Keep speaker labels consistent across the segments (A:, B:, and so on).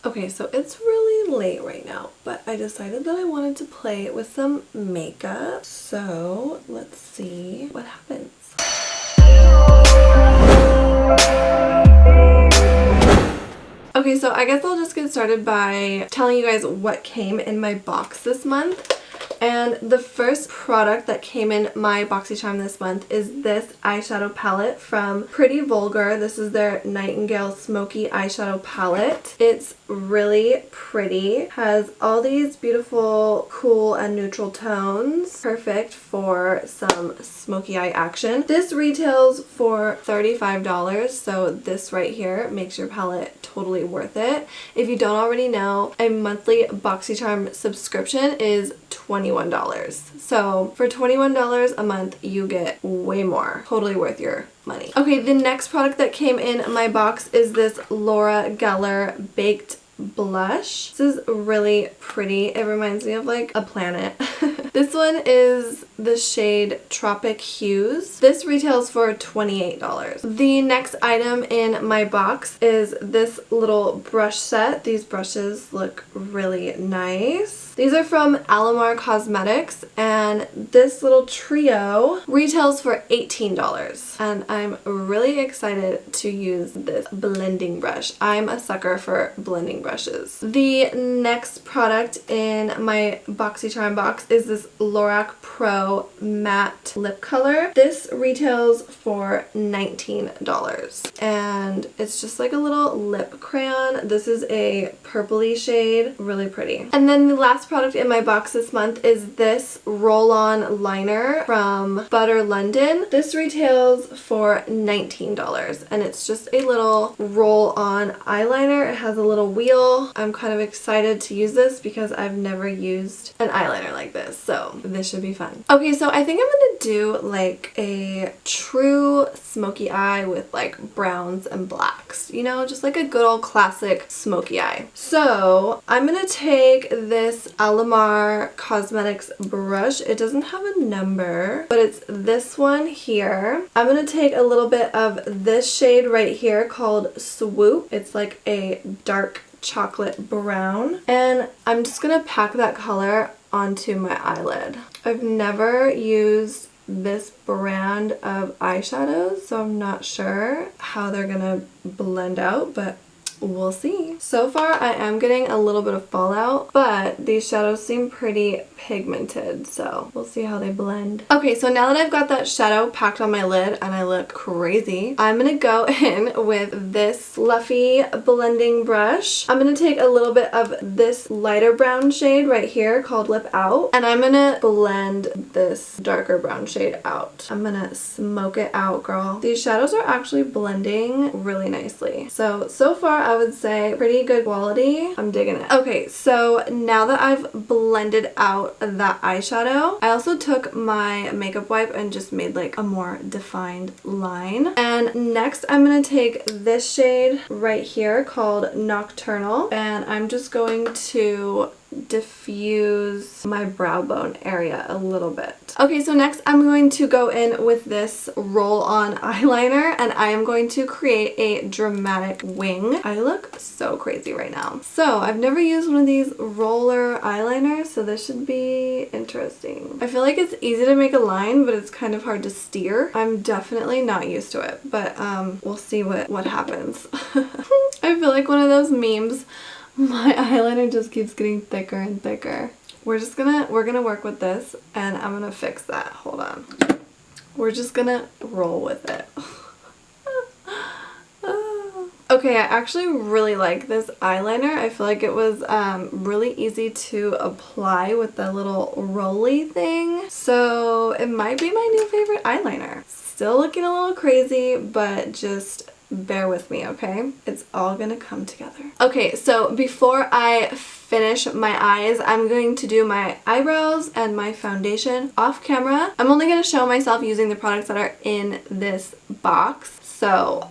A: Okay, so it's really late right now, but I decided that I wanted to play with some makeup. So let's see what happens. Okay, so I guess I'll just get started by telling you guys what came in my box this month. And the first product that came in my Boxycharm this month is this eyeshadow palette from Pretty Vulgar. This is their Nightingale Smoky Eyeshadow Palette. It's really pretty. Has all these beautiful, cool, and neutral tones. Perfect for some smoky eye action. This retails for $35, so this right here makes your palette totally worth it. If you don't already know, a monthly Boxycharm subscription is $21. So for $21 a month, you get way more. Totally worth your money. Okay, the next product that came in my box is this Laura Geller Baked Blush. This is really pretty. It reminds me of like a planet. This one is the shade Tropic Hues. This retails for $28. The next item in my box is this little brush set. These brushes look really nice. These are from Alamar Cosmetics, and this little trio retails for $18. And I'm really excited to use this blending brush. I'm a sucker for blending brushes. The next product in my Boxycharm box is this Lorac Pro Matte Lip Color. This retails for $19. And it's just like a little lip crayon. This is a purpley shade. Really pretty. And then the last product in my box this month is this roll-on liner from Butter London. This retails for $19, and it's just a little roll-on eyeliner. It has a little wheel. I'm kind of excited to use this because I've never used an eyeliner like this, so this should be fun. Okay, so I think I'm gonna do like a true smoky eye with like browns and blacks, you know, just like a good old classic smoky eye. So I'm gonna take this Alamar Cosmetics brush. It doesn't have a number, but it's this one here. I'm gonna take a little bit of this shade right here called Swoop. It's like a dark chocolate brown, and I'm just gonna pack that color onto my eyelid. I've never used this brand of eyeshadows, so I'm not sure how they're gonna blend out, but we'll see. So far I am getting a little bit of fallout, but these shadows seem pretty pigmented, so we'll see how they blend. Okay, so now that I've got that shadow packed on my lid and I look crazy, I'm gonna go in with this fluffy blending brush. I'm gonna take a little bit of this lighter brown shade right here called Lip Out, and I'm gonna blend this darker brown shade out. I'm gonna smoke it out, girl. These shadows are actually blending really nicely. So far I would say pretty good quality. I'm digging it. Okay, so now that I've blended out that eyeshadow, I also took my makeup wipe and just made like a more defined line. And next I'm going to take this shade right here called Nocturnal, and I'm just going to diffuse my brow bone area a little bit. Okay, so next I'm going to go in with this roll-on eyeliner, and I am going to create a dramatic wing. I look so crazy right now. So I've never used one of these roller eyeliners, so this should be interesting. I feel like it's easy to make a line, but it's kind of hard to steer. I'm definitely not used to it, but we'll see what happens. I feel like one of those memes. My eyeliner just keeps getting thicker and thicker. We're gonna work with this, and I'm gonna fix that. Hold on. We're just gonna roll with it. Okay, I actually really like this eyeliner. I feel like it was really easy to apply with the little rolly thing. So it might be my new favorite eyeliner. Still looking a little crazy, but just bear with me, okay? It's all gonna come together. Okay, so before I finish my eyes, I'm going to do my eyebrows and my foundation off camera. I'm only gonna show myself using the products that are in this box, so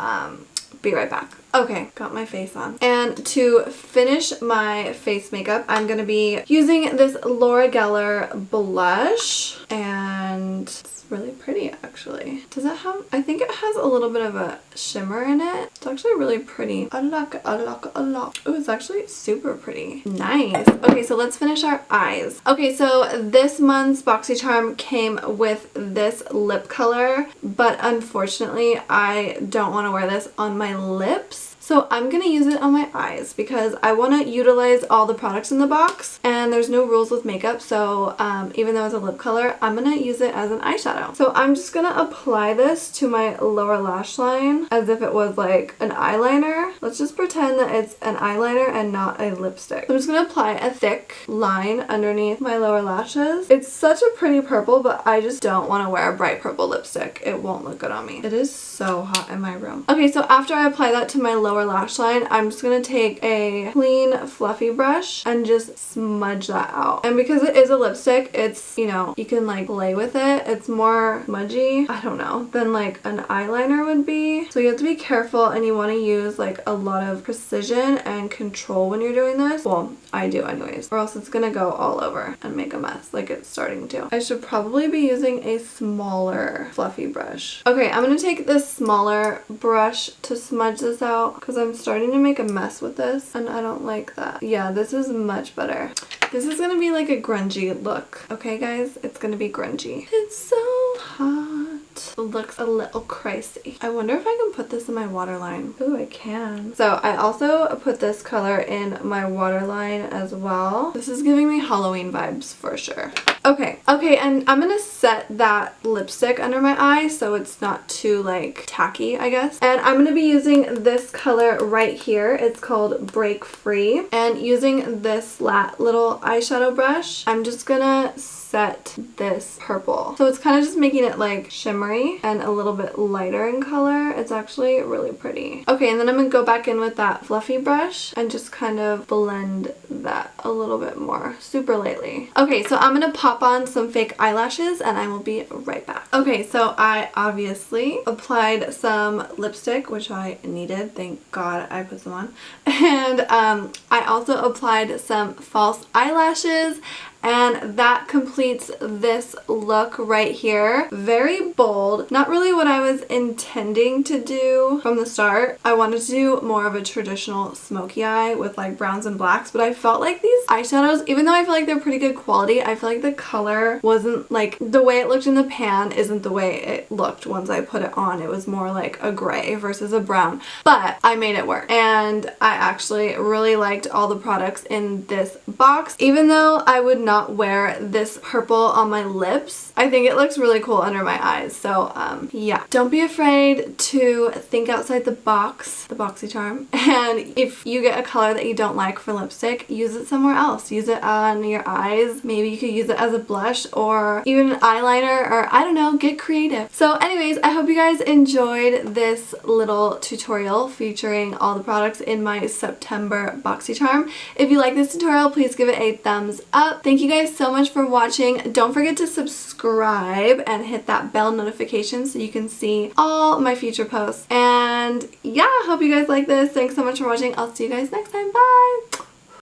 A: be right back. Okay, got my face on. And to finish my face makeup, I'm going to be using this Laura Geller blush. And it's really pretty, actually. Does it have... I think it has a little bit of a shimmer in it. It's actually really pretty. I like it a lot, a lot. Oh, it's actually super pretty. Nice. Okay, so let's finish our eyes. Okay, so this month's Boxycharm came with this lip color, but unfortunately, I don't want to wear this on my lips. So I'm going to use it on my eyes because I want to utilize all the products in the box, and there's no rules with makeup, so even though it's a lip color, I'm going to use it as an eyeshadow. So I'm just going to apply this to my lower lash line as if it was like an eyeliner. Let's just pretend that it's an eyeliner and not a lipstick. So I'm just going to apply a thick line underneath my lower lashes. It's such a pretty purple, but I just don't want to wear a bright purple lipstick. It won't look good on me. It is so hot in my room. Okay, so after I apply that to my lower lash line, I'm just going to take a clean fluffy brush and just smudge that out. And because it is a lipstick, it's, you know, you can like play with it. It's more smudgy, I don't know, than like an eyeliner would be. So you have to be careful, and you want to use like a lot of precision and control when you're doing this. Well, I do anyways, or else it's going to go all over and make a mess like it's starting to. I should probably be using a smaller fluffy brush. Okay, I'm going to take this smaller brush to smudge this out because I'm starting to make a mess with this and I don't like that. Yeah, this is much better. This is gonna be like a grungy look. Okay guys, it's gonna be grungy. It's so hot. It looks a little crazy. I wonder if I can put this in my waterline. Oh, I can. So I also put this color in my waterline as well. This is giving me Halloween vibes for sure. Okay, and I'm gonna set that lipstick under my eye so it's not too like tacky, I guess. And I'm gonna be using this color right here. It's called Break Free. And using this flat little eyeshadow brush, I'm just gonna set this purple. So it's kind of just making it like shimmery and a little bit lighter in color. It's actually really pretty. Okay, and then I'm gonna go back in with that fluffy brush and just kind of blend that a little bit more, super lightly. Okay, so I'm gonna pop on some fake eyelashes and I will be right back. Okay, so I obviously applied some lipstick, which I needed. Thank God I put some on. And I also applied some false eyelashes, and that completes this look right here. Very bold. Not really what I was intending to do from the start. I wanted to do more of a traditional smoky eye with like browns and blacks, but I felt like these eyeshadows, even though I feel like they're pretty good quality, I feel like the color wasn't like, the way it looked in the pan isn't the way it looked once I put it on. It was more like a gray versus a brown, but I made it work. And I actually really liked all the products in this box. Even though I would not wear this purple on my lips, I think it looks really cool under my eyes. So yeah, don't be afraid to think outside the box, the Boxycharm. And if you get a color that you don't like for lipstick, use it somewhere else. Use it on your eyes. Maybe you could use it as a blush or even an eyeliner, or I don't know, get creative. So anyways, I hope you guys enjoyed this little tutorial featuring all the products in my September Boxycharm. If you like this tutorial, please give it a thumbs up. Thank you guys so much for watching. Don't forget to subscribe and hit that bell notification so you can see all my future posts. And yeah, hope you guys like this. Thanks so much for watching. I'll see you guys next time. Bye!